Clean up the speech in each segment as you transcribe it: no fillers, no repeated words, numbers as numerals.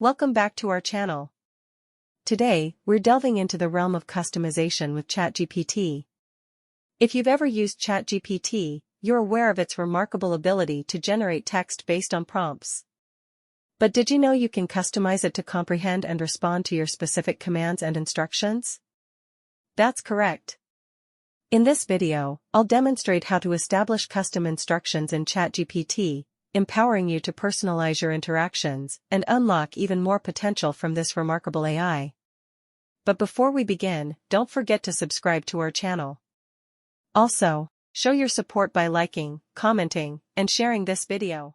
Welcome back to our channel. Today, we're delving into the realm of customization with ChatGPT. If you've ever used ChatGPT, you're aware of its remarkable ability to generate text based on prompts. But did you know you can customize it to comprehend and respond to your specific commands and instructions? That's correct. In this video, I'll demonstrate how to establish custom instructions in ChatGPT, empowering you to personalize your interactions and unlock even more potential from this remarkable AI. But before we begin, don't forget to subscribe to our channel. Also, show your support by liking, commenting, and sharing this video.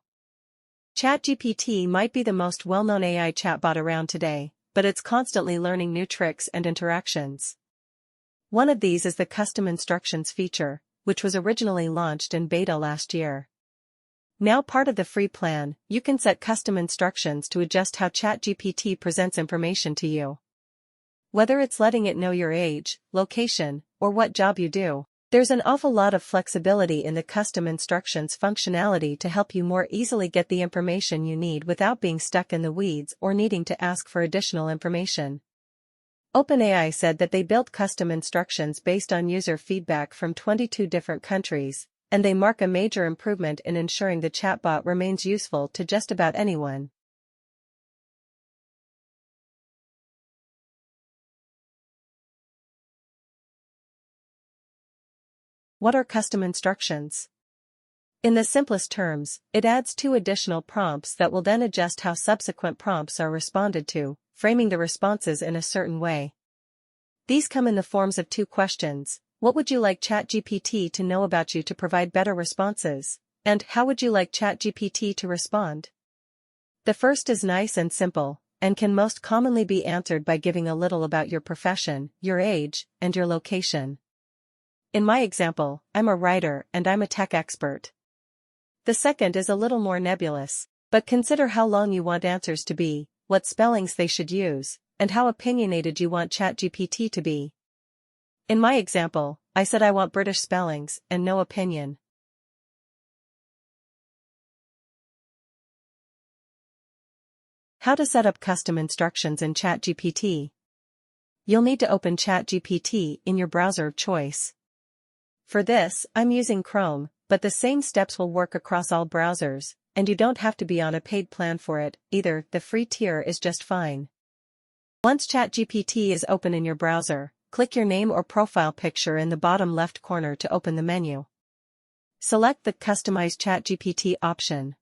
ChatGPT might be the most well-known AI chatbot around today, but it's constantly learning new tricks and interactions. One of these is the custom instructions feature, which was originally launched in beta last year. Now part of the free plan, you can set custom instructions to adjust how ChatGPT presents information to you. Whether it's letting it know your age, location, or what job you do, there's an awful lot of flexibility in the custom instructions functionality to help you more easily get the information you need without being stuck in the weeds or needing to ask for additional information. OpenAI said that they built custom instructions based on user feedback from 22 different countries, and they mark a major improvement in ensuring the chatbot remains useful to just about anyone. What are custom instructions? In the simplest terms, it adds 2 additional prompts that will then adjust how subsequent prompts are responded to, framing the responses in a certain way. These come in the forms of 2 questions. What would you like ChatGPT to know about you to provide better responses? And how would you like ChatGPT to respond? The first is nice and simple, and can most commonly be answered by giving a little about your profession, your age, and your location. In my example, I'm a writer and I'm a tech expert. The second is a little more nebulous, but consider how long you want answers to be, what spellings they should use, and how opinionated you want ChatGPT to be. In my example, I said I want British spellings and no opinion. How to set up custom instructions in ChatGPT. You'll need to open ChatGPT in your browser of choice. For this, I'm using Chrome, but the same steps will work across all browsers, and you don't have to be on a paid plan for it, either. The free tier is just fine. Once ChatGPT is open in your browser, click your name or profile picture in the bottom left corner to open the menu. Select the Customize ChatGPT option.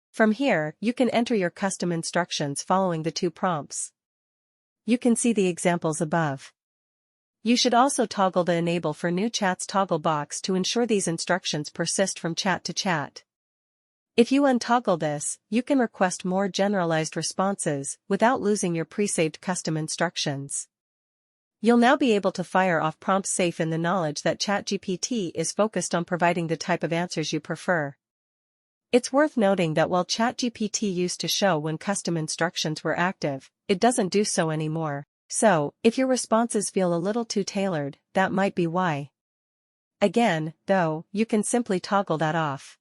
From here, you can enter your custom instructions following the 2 prompts. You can see the examples above. You should also toggle the Enable for New Chats toggle box to ensure these instructions persist from chat to chat. If you untoggle this, you can request more generalized responses without losing your pre-saved custom instructions. You'll now be able to fire off prompts safe in the knowledge that ChatGPT is focused on providing the type of answers you prefer. It's worth noting that while ChatGPT used to show when custom instructions were active, it doesn't do so anymore. So, if your responses feel a little too tailored, that might be why. Again, though, you can simply toggle that off.